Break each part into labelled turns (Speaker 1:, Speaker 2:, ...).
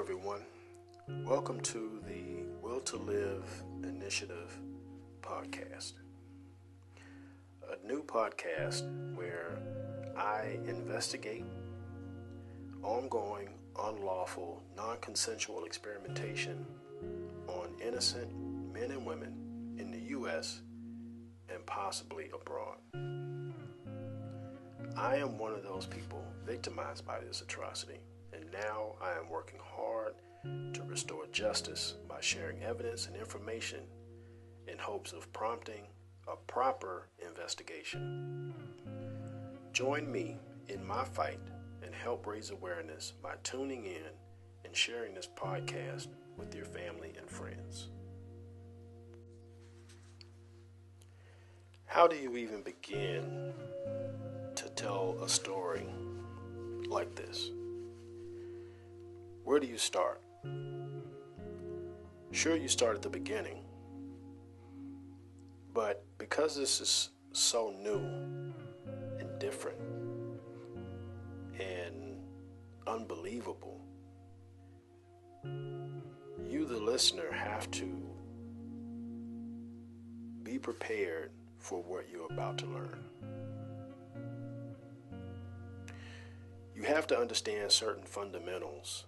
Speaker 1: everyone. Welcome to the Will to Live Initiative podcast. A new podcast where I investigate ongoing, unlawful, non-consensual experimentation on innocent men and women in the U.S. and possibly abroad. I am one of those people victimized by this atrocity, and now I am working hard to restore justice by sharing evidence and information in hopes of prompting a proper investigation. Join me in my fight and help raise awareness by tuning in and sharing this podcast with your family and friends. How do you even begin to tell a story like this? Where do you start? Sure, you start at the beginning, but because this is so new and different and unbelievable, you, the listener, have to be prepared for what you're about to learn. You have to understand certain fundamentals,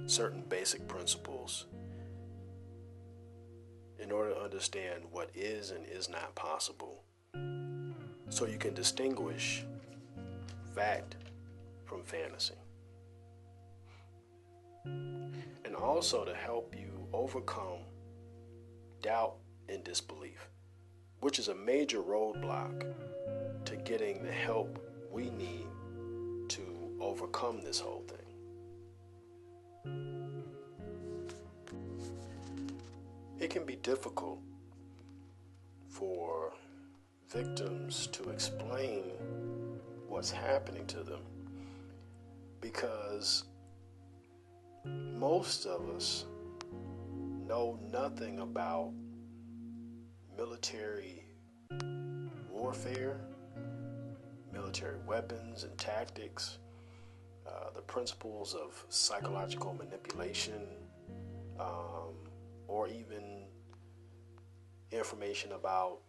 Speaker 1: certain basic principles, in order to understand what is and is not possible, so you can distinguish fact from fantasy. And also to help you overcome doubt and disbelief, which is a major roadblock to getting the help we need to overcome this whole thing. It can be difficult for victims to explain what's happening to them because most of us know nothing about military warfare, military weapons and tactics, the principles of psychological manipulation, or even information about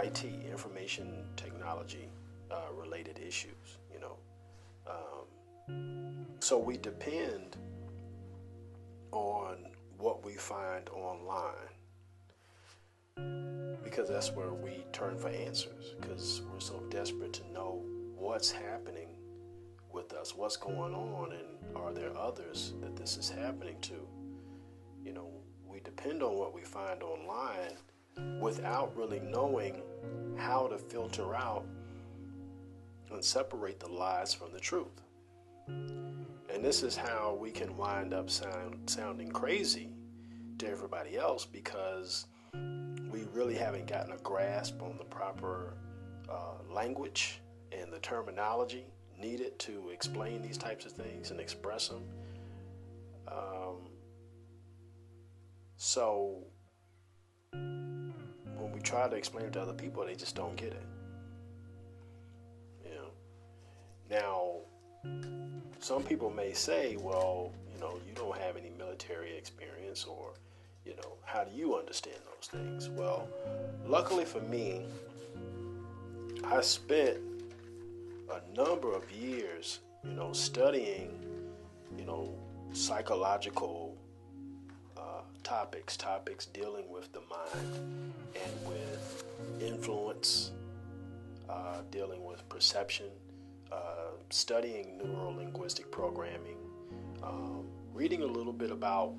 Speaker 1: IT, information technology related issues, So we depend on what we find online because that's where we turn for answers, because we're so desperate to know what's happening with us, what's going on, and are there others that this is happening to. We depend on what we find online without really knowing how to filter out and separate the lies from the truth. And this is how we can wind up sounding crazy to everybody else, because we really haven't gotten a grasp on the proper language and the terminology needed to explain these types of things and express them. So when we try to explain it to other people, they just don't get it. Now, some people may say, well, you don't have any military experience, or, how do you understand those things? Well, luckily for me, I spent a number of years, studying, psychological topics dealing with the mind and with influence, dealing with perception, studying neuro-linguistic programming, reading a little bit about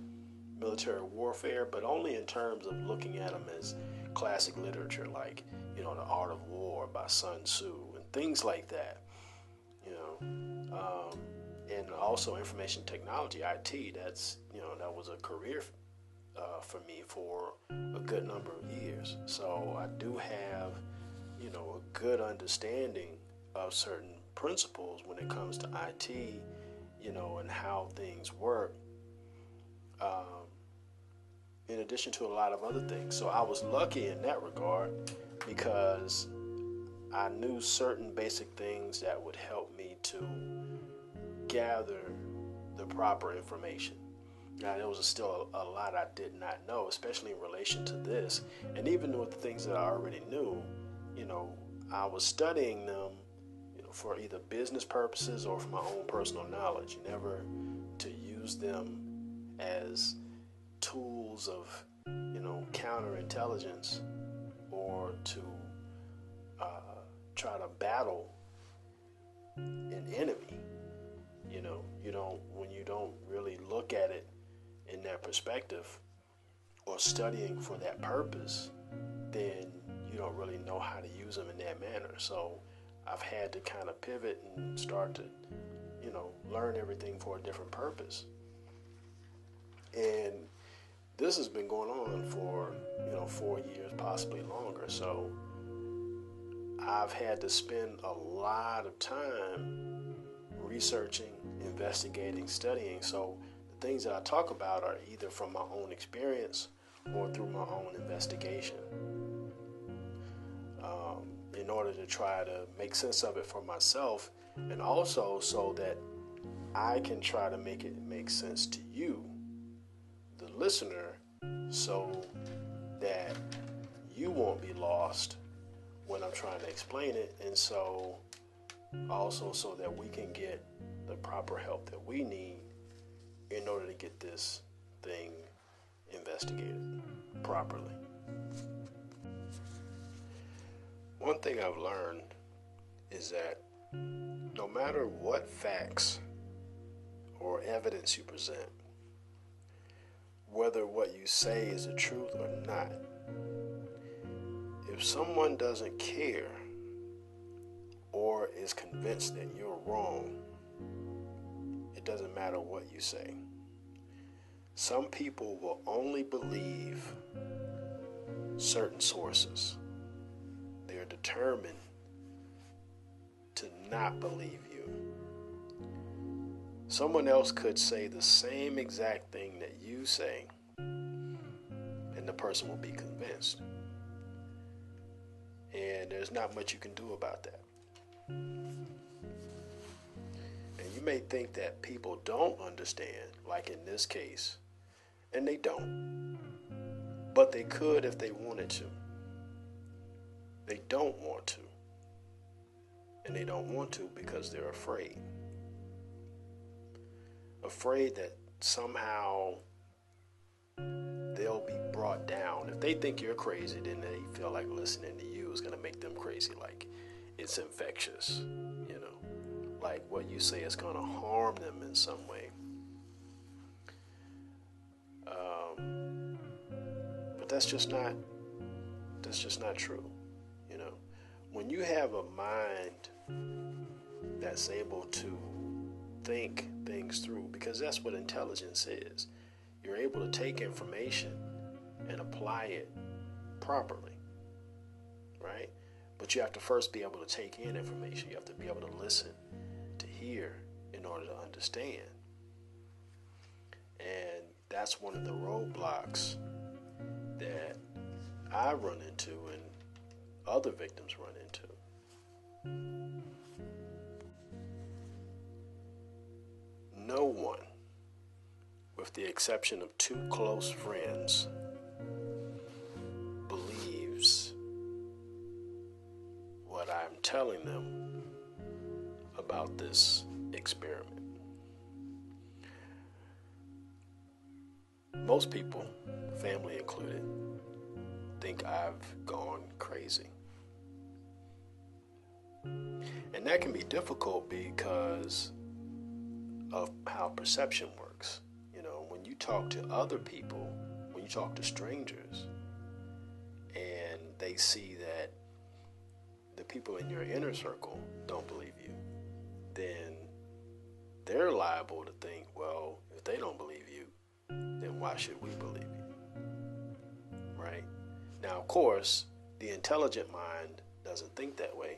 Speaker 1: military warfare, but only in terms of looking at them as classic literature, like, The Art of War by Sun Tzu and things like that, and also information technology, IT. That's, that was a career for me for a good number of years. So I do have, a good understanding of certain principles when it comes to IT, and how things work, in addition to a lot of other things. So I was lucky in that regard because I knew certain basic things that would help me to gather the proper information. Now, there was still a lot I did not know, especially in relation to this. And even with the things that I already knew, I was studying them, for either business purposes or for my own personal knowledge, never to use them as tools of, counterintelligence or to try to battle an enemy. When you don't really look at it in that perspective or studying for that purpose, then you don't really know how to use them in that manner. So I've had to kind of pivot and start to, learn everything for a different purpose. And this has been going on for, 4 years, possibly longer. So I've had to spend a lot of time researching, investigating, studying. So the things that I talk about are either from my own experience or through my own investigation, in order to try to make sense of it for myself, and also so that I can try to make it make sense to you, the listener, so that you won't be lost when I'm trying to explain it, and so also so that we can get the proper help that we need in order to get this thing investigated properly. One thing I've learned is that no matter what facts or evidence you present, whether what you say is the truth or not, if someone doesn't care or is convinced that you're wrong, it doesn't matter what you say. Some people will only believe certain sources. They're determined to not believe you. Someone else could say the same exact thing that you say, and the person will be convinced. And there's not much you can do about that. And you may think that people don't understand, like in this case, and they don't. But they could if they wanted to. They don't want to. And they don't want to because they're afraid. Afraid that somehow they'll be brought down. If they think you're crazy, then they feel like listening to you is going to make them crazy. Like it's infectious, like what you say is going to harm them in some way. But that's just not true. When you have a mind that's able to think things through, because that's what intelligence is. You're able to take information and apply it properly, right? But you have to first be able to take in information. You have to be able to listen, to hear, in order to understand. And that's one of the roadblocks that I run into and other victims run into. No one, with the exception of 2 close friends, believes what I'm telling them about this experiment. Most people, family included, think I've gone crazy. And that can be difficult because of how perception works. When you talk to other people, when you talk to strangers, and they see that the people in your inner circle don't believe you, then they're liable to think, well, if they don't believe you, then why should we believe you? Right? Now, of course, the intelligent mind doesn't think that way.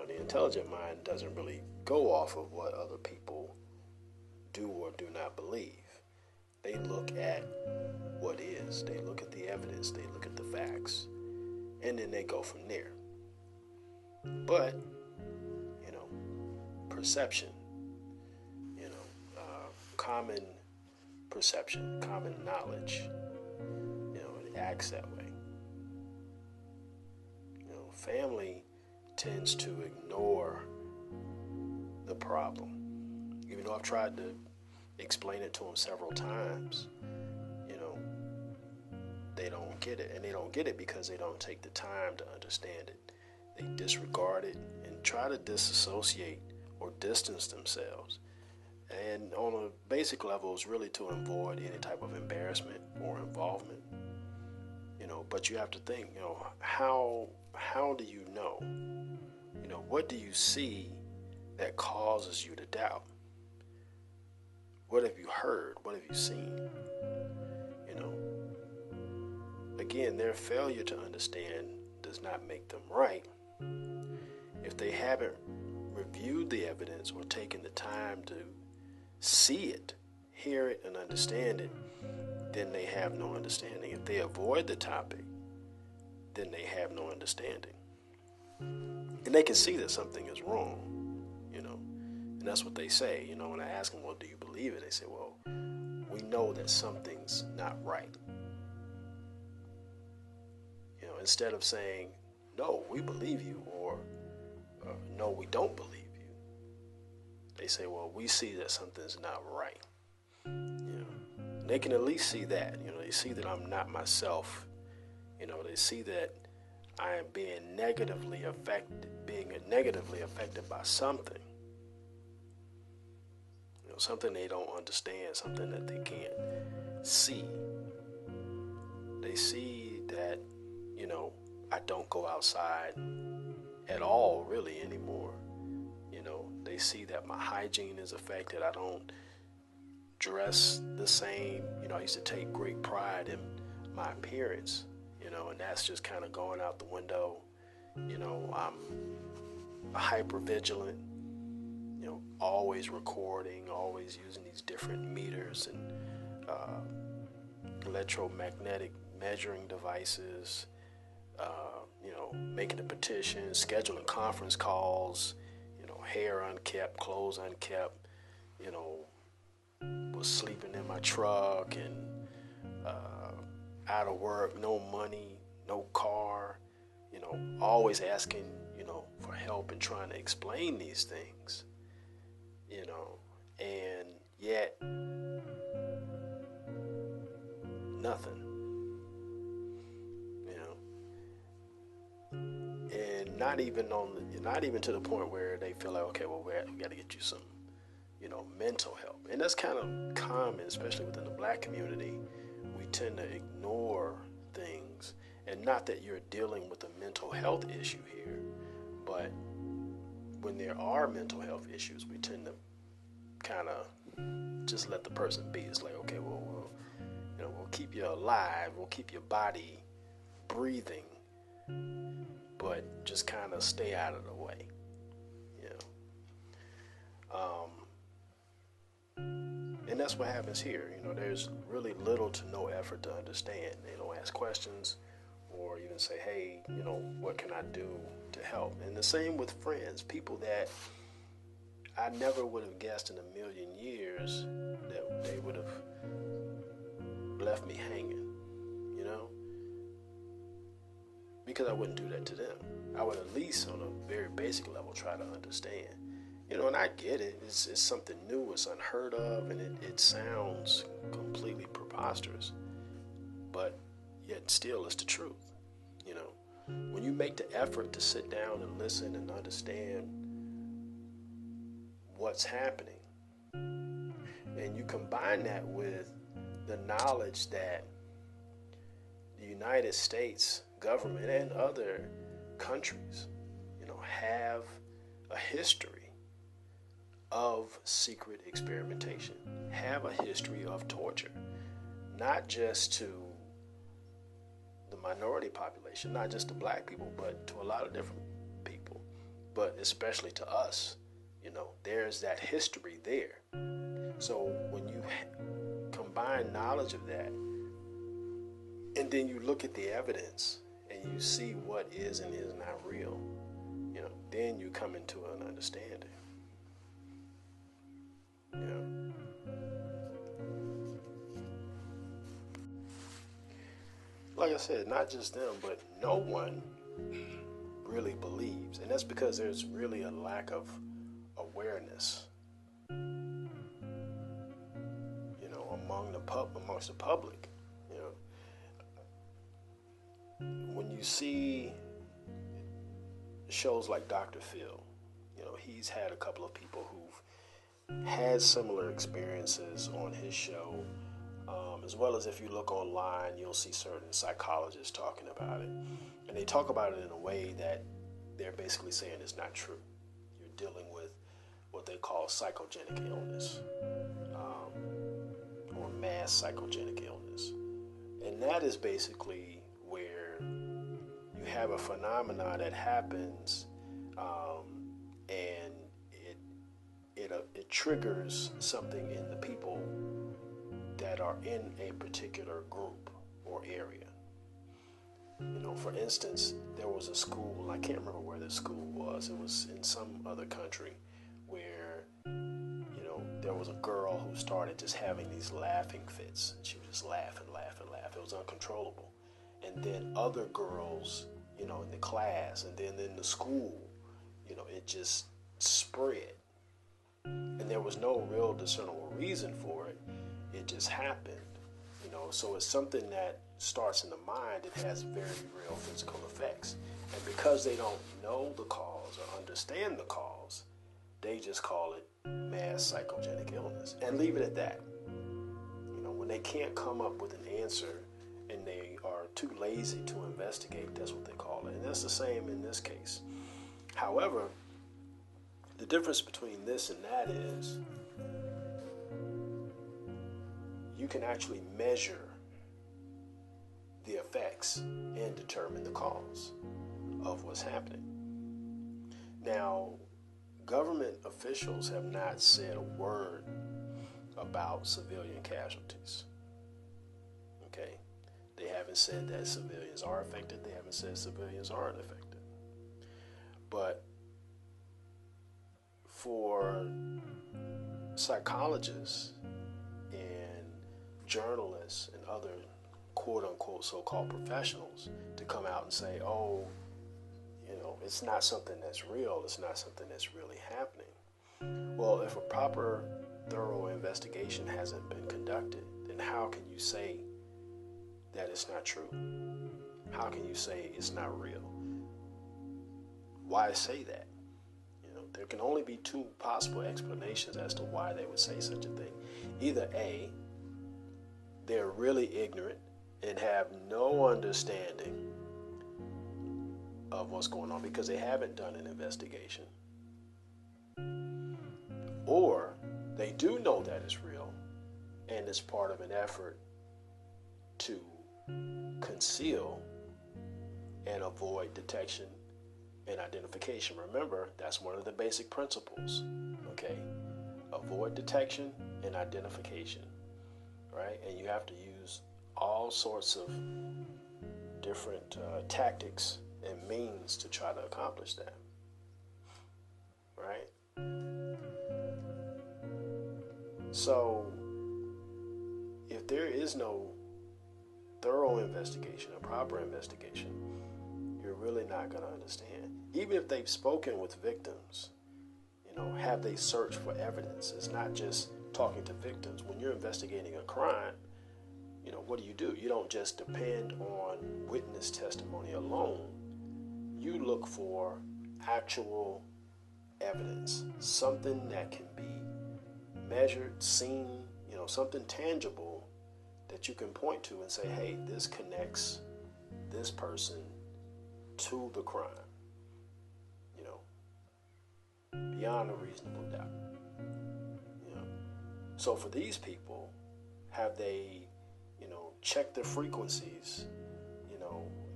Speaker 1: The intelligent mind doesn't really go off of what other people do or do not believe. They look at what is. They look at the evidence. They look at the facts. And then they go from there. But, perception, common perception, common knowledge. It acts that way. Family tends to ignore the problem. Even though I've tried to explain it to them several times, they don't get it. And they don't get it because they don't take the time to understand it. They disregard it and try to disassociate or distance themselves. And on a basic level, it's really to avoid any type of embarrassment or involvement. But you have to think, how do you know? What do you see that causes you to doubt? What have you heard? What have you seen? Again, their failure to understand does not make them right. If they haven't reviewed the evidence or taken the time to see it, hear it, and understand it, then they have no understanding. If they avoid the topic, then they have no understanding. And they can see that something is wrong, and that's what they say. When I ask them, well, do you believe it? They say, well, we know that something's not right. Instead of saying, no, we believe you, or no, we don't believe you, they say, well, we see that something's not right. They can at least see that. They see that I'm not myself. They see that I am being negatively affected by something. Something they don't understand, something that they can't see. They see that, I don't go outside at all really anymore. They see that my hygiene is affected. I don't dress the same. I used to take great pride in my appearance, and that's just kind of going out the window. I'm hyper vigilant, always recording, always using these different meters and electromagnetic measuring devices, making a petition, scheduling conference calls, hair unkept, clothes unkept, was sleeping in my truck and out of work, no money, no car, always asking, for help and trying to explain these things, and yet nothing, and not even to the point where they feel like, okay, well, we got to get you some, mental help. And that's kind of common, especially within the Black community. We tend to ignore things, and not that you're dealing with a mental health issue here, but when there are mental health issues, we tend to kind of just let the person be. It's like, okay, well, we'll keep you alive, we'll keep your body breathing, but just kind of stay out of the way. And that's what happens here. There's really little to no effort to understand. They don't ask questions or even say, hey, what can I do to help? And the same with friends, people that I never would have guessed in a million years that they would have left me hanging, because I wouldn't do that to them. I would at least on a very basic level try to understand. And I get it. It's something new. It's unheard of, and it sounds completely preposterous. But yet still it's the truth. When you make the effort to sit down and listen and understand what's happening, and you combine that with the knowledge that the United States government and other countries, have a history of secret experimentation, have a history of torture, not just to the minority population, not just to Black people, but to a lot of different people, but especially to us. There's that history there. So when you combine knowledge of that, and then you look at the evidence and you see what is and is not real, then you come into an understanding. like I said, not just them, but no one really believes. And that's because there's really a lack of awareness, amongst the public. When you see shows like Dr. Phil, he's had a couple of people who've had similar experiences on his show, as well as if you look online, you'll see certain psychologists talking about it. And they talk about it in a way that they're basically saying it's not true. You're dealing with what they call psychogenic illness, or mass psychogenic illness. And that is basically where you have a phenomena that happens, and it triggers something in the people that are in a particular group or area. For instance, there was a school, I can't remember where this school was. It was in some other country where, there was a girl who started just having these laughing fits. And she would just laugh and laugh and laugh. It was uncontrollable. And then other girls, in the class, and then in the school, it just spread. And there was no real discernible reason for it. It just happened. So it's something that starts in the mind. It has very real physical effects. And because they don't know the cause or understand the cause, they just call it mass psychogenic illness and leave it at that. When they can't come up with an answer and they are too lazy to investigate, that's what they call it. And that's the same in this case. However, the difference between this and that is you can actually measure the effects and determine the cause of what's happening. Now, government officials have not said a word about civilian casualties. Okay? They haven't said that civilians are affected. They haven't said civilians aren't affected. But for psychologists and journalists and other quote-unquote so-called professionals to come out and say, it's not something that's real, it's not something that's really happening. Well, if a proper, thorough investigation hasn't been conducted, then how can you say that it's not true? How can you say it's not real? Why say that? There can only be two possible explanations as to why they would say such a thing. Either A, they're really ignorant and have no understanding of what's going on because they haven't done an investigation. Or they do know that it's real and it's part of an effort to conceal and avoid detection and identification. Remember, that's one of the basic principles, okay? Avoid detection and identification, right? And you have to use all sorts of different tactics and means to try to accomplish that, right? So, if there is no thorough investigation, a proper investigation, you're really not going to understand. Even if they've spoken with victims, have they searched for evidence? It's not just talking to victims. When you're investigating a crime, what do? You don't just depend on witness testimony alone. You look for actual evidence, something that can be measured, seen, something tangible that you can point to and say, hey, this connects this person to the crime, beyond a reasonable doubt. So for these people, have they, checked the frequencies,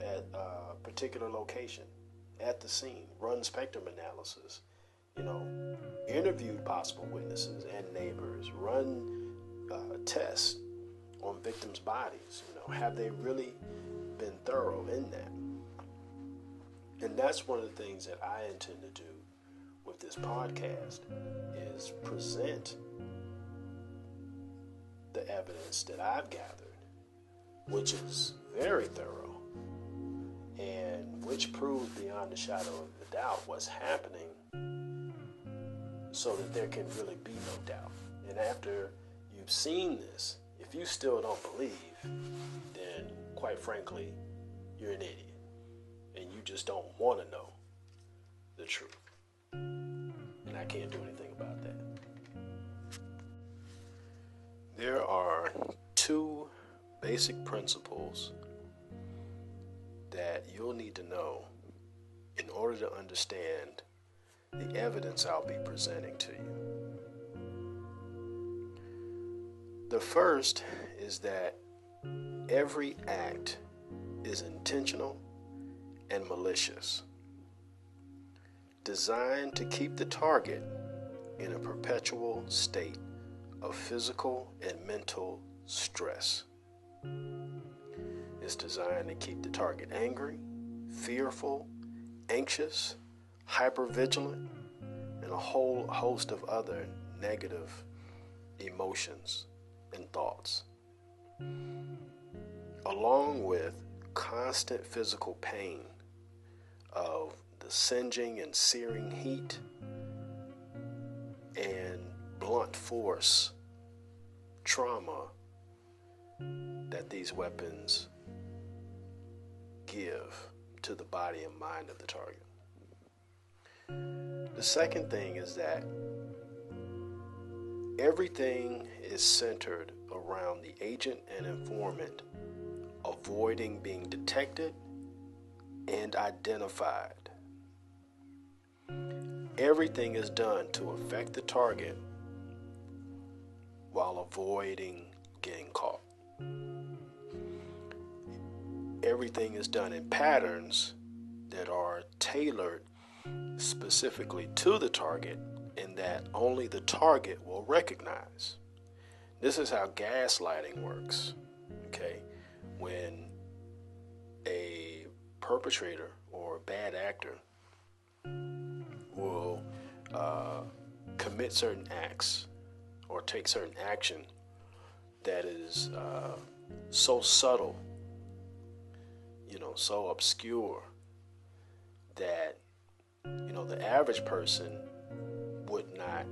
Speaker 1: at a particular location, at the scene, run spectrum analysis, interviewed possible witnesses and neighbors, run tests on victims' bodies, have they really been thorough in that? And that's one of the things that I intend to do with this podcast, is present the evidence that I've gathered which is very thorough, and which proves beyond a shadow of a doubt what's happening, so that there can really be no doubt. And after you've seen this, if you still don't believe, then quite frankly, you're an idiot. And you just don't want to know the truth. And I can't do anything about that. There are two basic principles that you'll need to know in order to understand the evidence I'll be presenting to you. The first is that every act is intentional and malicious, designed to keep the target in a perpetual state of physical and mental stress. It's designed to keep the target angry, fearful, anxious, hypervigilant, and a whole host of other negative emotions and thoughts, along with constant physical pain of the singeing and searing heat and blunt force trauma that these weapons give to the body and mind of the target. The second thing is that everything is centered around the agent and informant avoiding being detected and identified. Everything is done to affect the target while avoiding getting caught. Everything is done in patterns that are tailored specifically to the target and that only the target will recognize. This is how gaslighting works, okay? When a perpetrator or a bad actor will commit certain acts or take certain action that is so subtle, so obscure that, the average person would not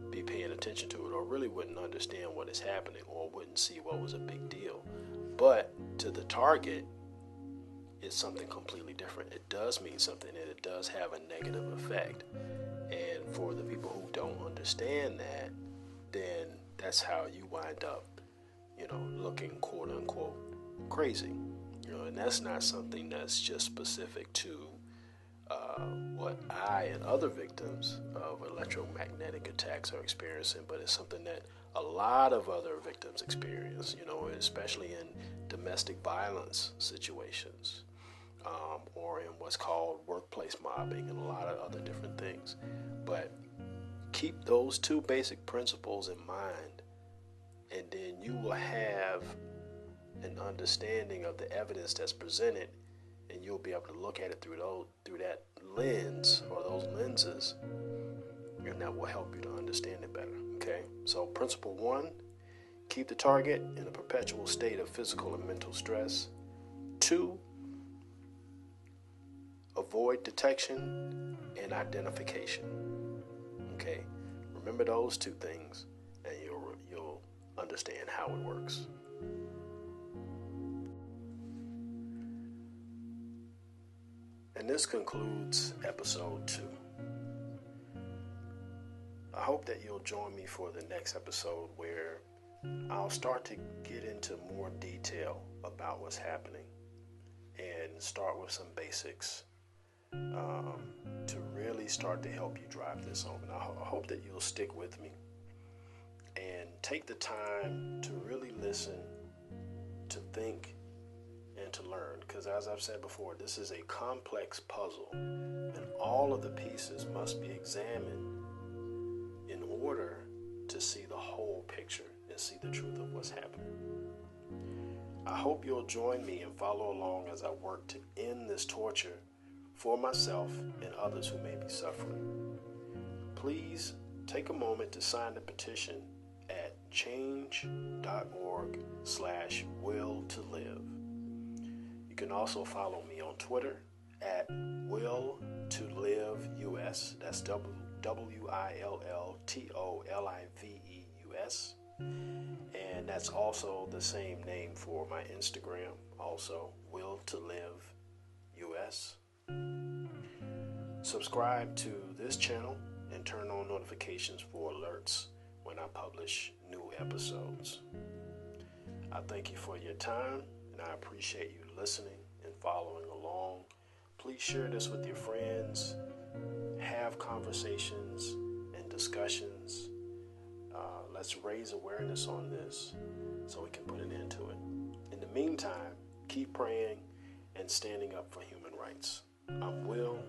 Speaker 1: be paying attention to it or really wouldn't understand what is happening or wouldn't see what was a big deal. But to the target, it's something completely different. It does mean something, and it does have a negative effect. And for the people who don't understand that, then that's how you wind up, looking quote unquote crazy. And that's not something that's just specific to what I and other victims of electromagnetic attacks are experiencing, but it's something that a lot of other victims experience, especially in domestic violence situations, or in what's called workplace mobbing and a lot of other different things. But keep those two basic principles in mind, and then you will have an understanding of the evidence that's presented, and you'll be able to look at it through that lens or those lenses, and that will help you to understand it better. Okay, so principle 1, keep the target in a perpetual state of physical and mental stress. 2, avoid detection and identification. Okay, remember those two things, and you'll understand how it works. And this concludes episode 2. I hope that you'll join me for the next episode, where I'll start to get into more detail about what's happening and start with some basics to really start to help you drive this home. And I hope that you'll stick with me and take the time to really listen, to think, and to learn, because as I've said before, this is a complex puzzle, and all of the pieces must be examined in order to see the whole picture and see the truth of what's happening. I hope you'll join me and follow along as I work to end this torture for myself and others who may be suffering. Please take a moment to sign the petition at change.org/will-to-live. You can also follow me on Twitter at will-to-live-US. That's WILLTOLIVEUS. And that's also the same name for my Instagram, also will-to-live-US. Subscribe to this channel and turn on notifications for alerts when I publish new episodes. I thank you for your time, and I appreciate you listening and following along. Please share this with your friends. Have conversations and discussions. Let's raise awareness on this so we can put an end to it. In the meantime, keep praying and standing up for human rights. I'm Will,